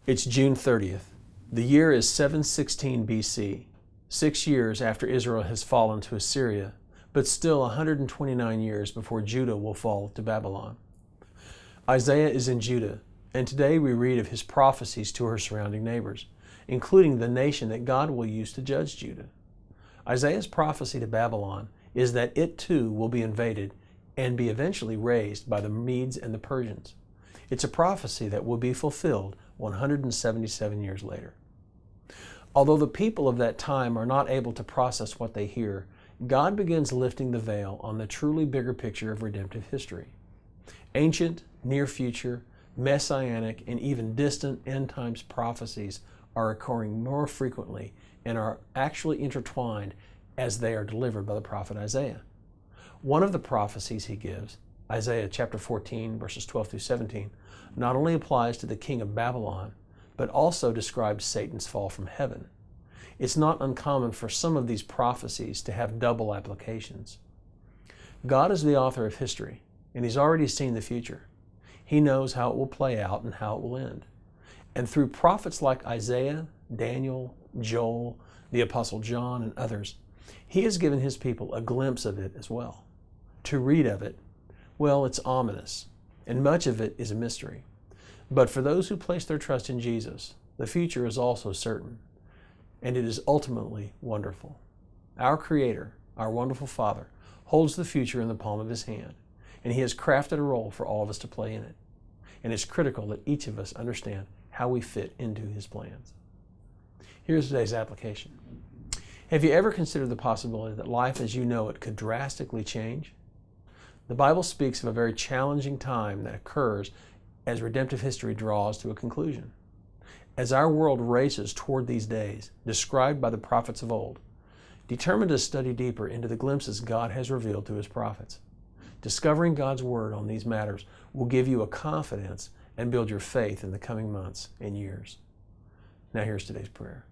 It's June 30th. The year is 716 BC, 6 years after Israel has fallen to Assyria, but still 129 years before Judah will fall to Babylon. Isaiah is in Judah, and today we read of his prophecies to her surrounding neighbors, including the nation that God will use to judge Judah. Isaiah's prophecy to Babylon is that it too will be invaded and be eventually razed by the Medes and the Persians. It's a prophecy that will be fulfilled 177 years later. Although the people of that time are not able to process what they hear, God begins lifting the veil on the truly bigger picture of redemptive history. Ancient, near future, messianic, and even distant end times prophecies are occurring more frequently and are actually intertwined as they are delivered by the prophet Isaiah. One of the prophecies he gives, Isaiah chapter 14, verses 12 through 17, not only applies to the king of Babylon, but also describes Satan's fall from heaven. It's not uncommon for some of these prophecies to have double applications. God is the author of history, and He's already seen the future. He knows how it will play out and how it will end. And through prophets like Isaiah, Daniel, Joel, the Apostle John, and others, He has given His people a glimpse of it as well. To read of it, well, it's ominous, and much of it is a mystery. But for those who place their trust in Jesus, the future is also certain, and it is ultimately wonderful. Our Creator, our wonderful Father, holds the future in the palm of His hand, and He has crafted a role for all of us to play in it. And it's critical that each of us understand how we fit into His plans. Here's today's application. Have you ever considered the possibility that life as you know it could drastically change? The Bible speaks of a very challenging time that occurs as redemptive history draws to a conclusion. As our world races toward these days, described by the prophets of old, determined to study deeper into the glimpses God has revealed to His prophets. Discovering God's Word on these matters will give you a confidence and build your faith in the coming months and years. Now here's today's prayer.